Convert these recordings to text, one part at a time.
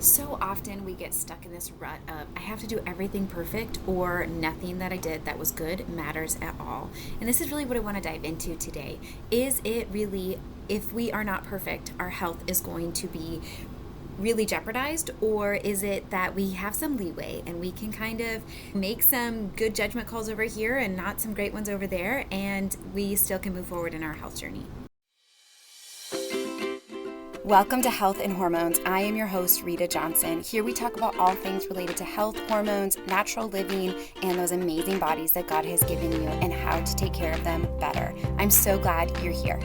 So often we get stuck in this rut of I have to do everything perfect or nothing that I did that was good matters at all. And this is really what I want to dive into today. Is it really, if we are not perfect, our health is going to be really jeopardized, or is it that we have some leeway and we can kind of make some good judgment calls over here and not some great ones over there, and we still can move forward in our health journey? Welcome to Health and Hormones. I am your host, Rita Johnson. Here we talk about all things related to health, hormones, natural living, and those amazing bodies that God has given you and how to take care of them better. I'm so glad you're here.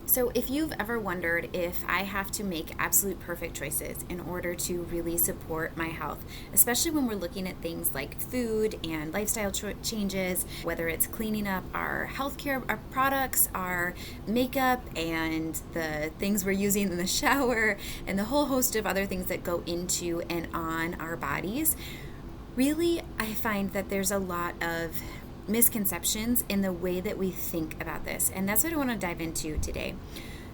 So if you've ever wondered if I have to make absolute perfect choices in order to really support my health, especially when we're looking at things like food and lifestyle changes, whether it's cleaning up our healthcare, our products, our makeup, and the things we're using in the shower, and the whole host of other things that go into and on our bodies, really, I find that there's a lot of misconceptions in the way that we think about this. And that's what I want to dive into today.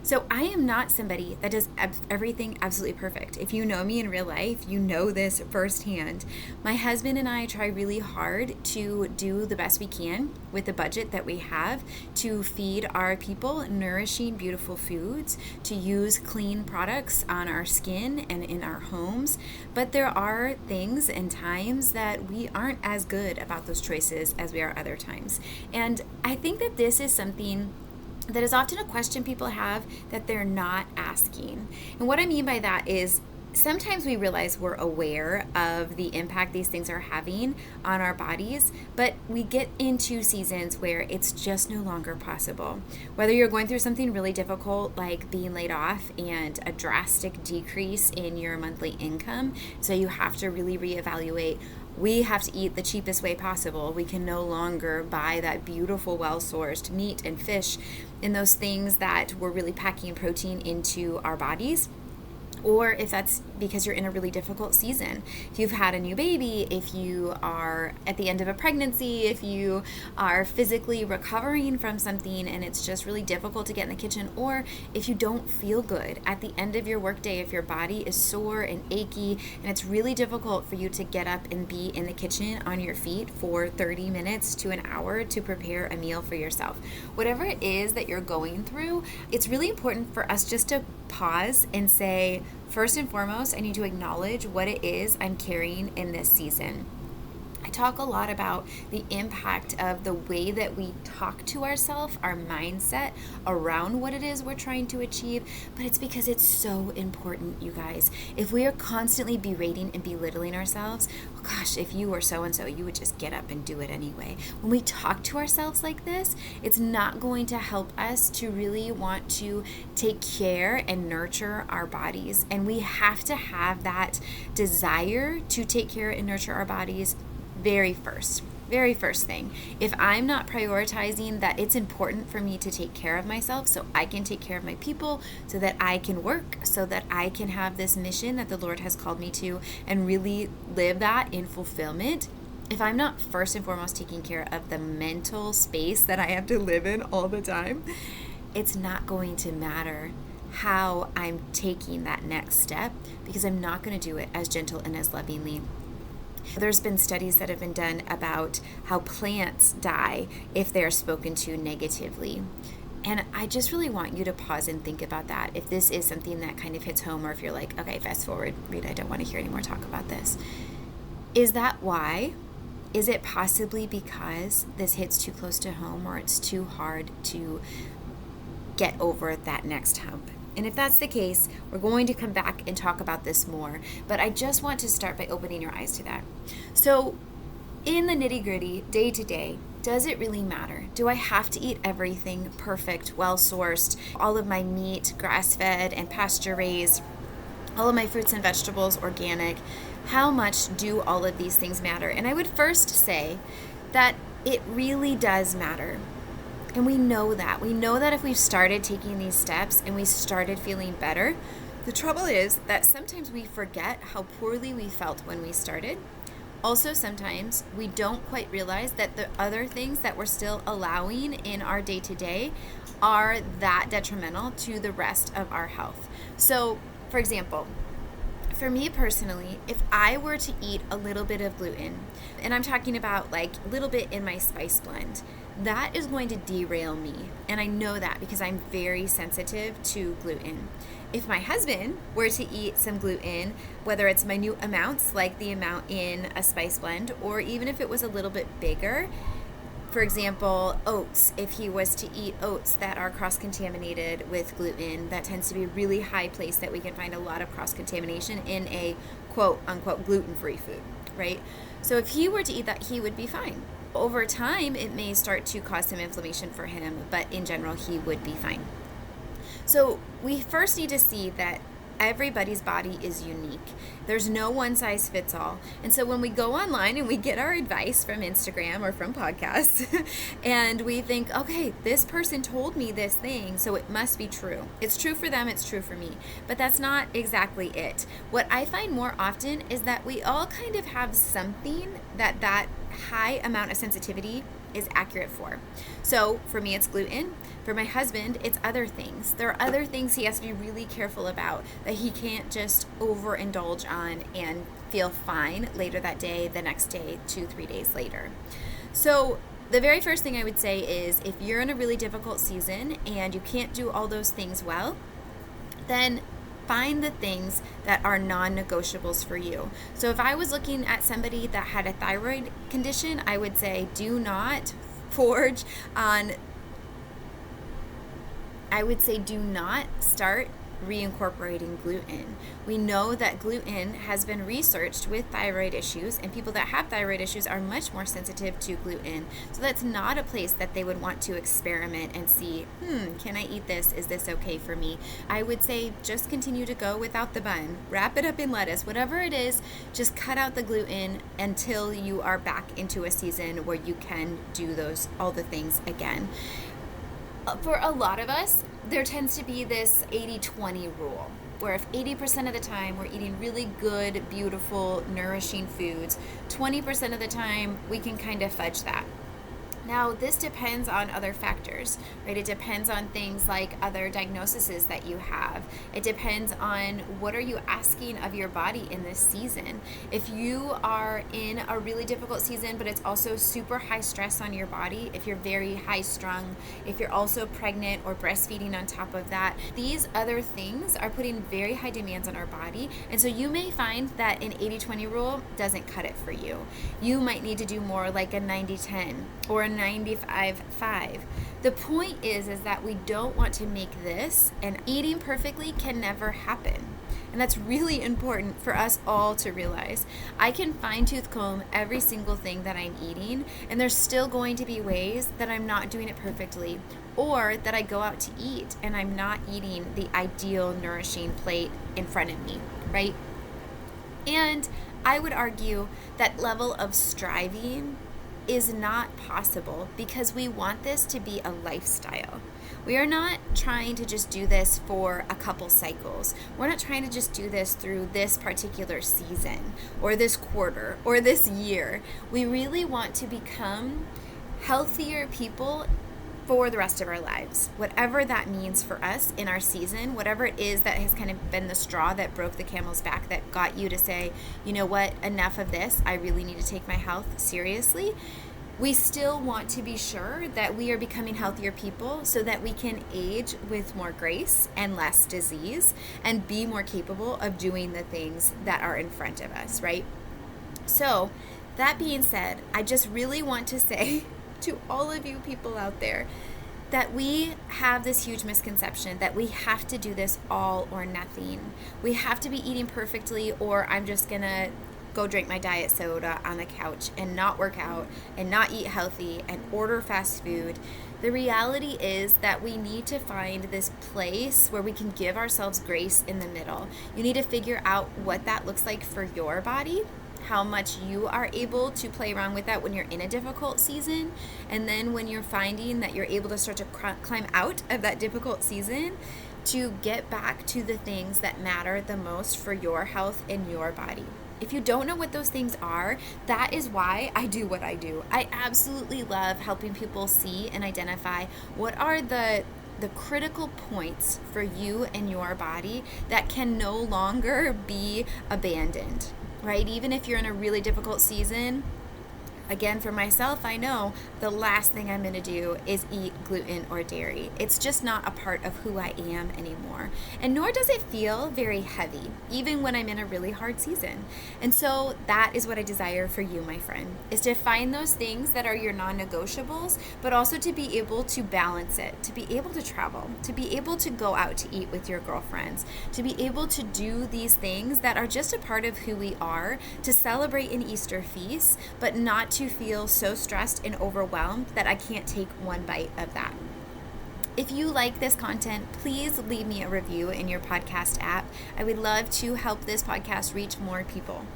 So I am not somebody that does everything absolutely perfect. If you know me in real life, you know this firsthand. My husband and I try really hard to do the best we can with the budget that we have to feed our people nourishing, beautiful foods, to use clean products on our skin and in our homes. But there are things and times that we aren't as good about those choices as we are other times. And I think that this is something that is often a question people have that they're not asking. And what I mean by that is sometimes we realize we're aware of the impact these things are having on our bodies, but we get into seasons where it's just no longer possible. Whether you're going through something really difficult like being laid off and a drastic decrease in your monthly income, so you have to really reevaluate. We have to eat the cheapest way possible. We can no longer buy that beautiful, well-sourced meat and fish and those things that we're really packing protein into our bodies. Or if that's because you're in a really difficult season. If you've had a new baby, if you are at the end of a pregnancy, if you are physically recovering from something and it's just really difficult to get in the kitchen, or if you don't feel good at the end of your workday, if your body is sore and achy and it's really difficult for you to get up and be in the kitchen on your feet for 30 minutes to an hour to prepare a meal for yourself. Whatever it is that you're going through, it's really important for us just to pause and say, first and foremost, I need to acknowledge what it is I'm carrying in this season. I talk a lot about the impact of the way that we talk to ourselves, our mindset around what it is we're trying to achieve, but it's because it's so important, you guys. If we are constantly berating and belittling ourselves, oh gosh, if you were so-and-so, you would just get up and do it anyway. When we talk to ourselves like this, it's not going to help us to really want to take care and nurture our bodies. And we have to have that desire to take care and nurture our bodies very first thing. If I'm not prioritizing that it's important for me to take care of myself so I can take care of my people, so that I can work, so that I can have this mission that the Lord has called me to and really live that in fulfillment, if I'm not first and foremost taking care of the mental space that I have to live in all the time, it's not going to matter how I'm taking that next step, because I'm not going to do it as gentle and as lovingly. There's been studies that have been done about how plants die if they're spoken to negatively. And I just really want you to pause and think about that. If this is something that kind of hits home, or if you're like, okay, fast forward, Rita, I don't want to hear any more talk about this. Is that why? Is it possibly because this hits too close to home, or it's too hard to get over that next hump? And if that's the case, we're going to come back and talk about this more. But I just want to start by opening your eyes to that. So in the nitty-gritty, day to day, does it really matter? Do I have to eat everything perfect, well-sourced, all of my meat, grass-fed and pasture-raised, all of my fruits and vegetables, organic? How much do all of these things matter? And I would first say that it really does matter. And we know that. We know that if we've started taking these steps and we started feeling better, the trouble is that sometimes we forget how poorly we felt when we started. Also, sometimes we don't quite realize that the other things that we're still allowing in our day-to-day are that detrimental to the rest of our health. So, for example, For me personally, if I were to eat a little bit of gluten, and I'm talking about like a little bit in my spice blend, that is going to derail me. And I know that because I'm very sensitive to gluten. If my husband were to eat some gluten, whether it's minute amounts like the amount in a spice blend, or even if it was a little bit bigger, for example, oats, if he was to eat oats that are cross-contaminated with gluten, that tends to be a really high place that we can find a lot of cross-contamination in a quote-unquote gluten-free food, right? So if he were to eat that, he would be fine. Over time, it may start to cause some inflammation for him, but in general, he would be fine. So we first need to see that everybody's body is unique. There's no one size fits all. And so when we go online and we get our advice from Instagram or from podcasts and we think, okay, this person told me this thing, so it must be true. It's true for them, it's true for me. But that's not exactly it. What I find more often is that we all kind of have something that high amount of sensitivity is accurate for. So for me, it's gluten. For my husband, it's other things. There are other things he has to be really careful about that he can't just overindulge on and feel fine later that day, the next day, 2-3 days later. So the very first thing I would say is if you're in a really difficult season and you can't do all those things well, then find the things that are non-negotiables for you. So if I was looking at somebody that had a thyroid condition, I would say do not start reincorporating gluten. We know that gluten has been researched with thyroid issues, and people that have thyroid issues are much more sensitive to gluten. So that's not a place that they would want to experiment and see, can I eat this? Is this okay for me? I would say just continue to go without the bun. Wrap it up in lettuce. Whatever it is, just cut out the gluten until you are back into a season where you can do all the things again. For a lot of us, there tends to be this 80-20 rule, where if 80% of the time we're eating really good, beautiful, nourishing foods, 20% of the time we can kind of fudge that. Now, this depends on other factors, right? It depends on things like other diagnoses that you have. It depends on what are you asking of your body in this season. If you are in a really difficult season, but it's also super high stress on your body, if you're very high strung, if you're also pregnant or breastfeeding on top of that, these other things are putting very high demands on our body. And so you may find that an 80-20 rule doesn't cut it for you. You might need to do more like a 90-10 or a 95-5. The point is that we don't want to make this, and eating perfectly can never happen. And that's really important for us all to realize. I can fine-tooth comb every single thing that I'm eating, and there's still going to be ways that I'm not doing it perfectly, or that I go out to eat and I'm not eating the ideal nourishing plate in front of me, right? And I would argue that level of striving is not possible because we want this to be a lifestyle. We are not trying to just do this for a couple cycles. We're not trying to just do this through this particular season or this quarter or this year. We really want to become healthier people for the rest of our lives, whatever that means for us in our season, whatever it is that has kind of been the straw that broke the camel's back, that got you to say, you know what, enough of this, I really need to take my health seriously. We still want to be sure that we are becoming healthier people so that we can age with more grace and less disease and be more capable of doing the things that are in front of us, right? So that being said, I just really want to say to all of you people out there that we have this huge misconception that we have to do this all or nothing. We have to be eating perfectly, or I'm just gonna go drink my diet soda on the couch and not work out and not eat healthy and order fast food. The reality is that we need to find this place where we can give ourselves grace in the middle. You need to figure out what that looks like for your body, how much you are able to play around with that when you're in a difficult season, and then when you're finding that you're able to start to climb out of that difficult season, to get back to the things that matter the most for your health and your body. If you don't know what those things are, that is why I do what I do. I absolutely love helping people see and identify what are the the critical points for you and your body that can no longer be abandoned, right? Even if you're in a really difficult season, again, for myself, I know the last thing I'm going to do is eat gluten or dairy. It's just not a part of who I am anymore. And nor does it feel very heavy, even when I'm in a really hard season. And so that is what I desire for you, my friend, is to find those things that are your non-negotiables, but also to be able to balance it, to be able to travel, to be able to go out to eat with your girlfriends, to be able to do these things that are just a part of who we are, to celebrate an Easter feast, but not to feel so stressed and overwhelmed that I can't take one bite of that. If you like this content, please leave me a review in your podcast app. I would love to help this podcast reach more people.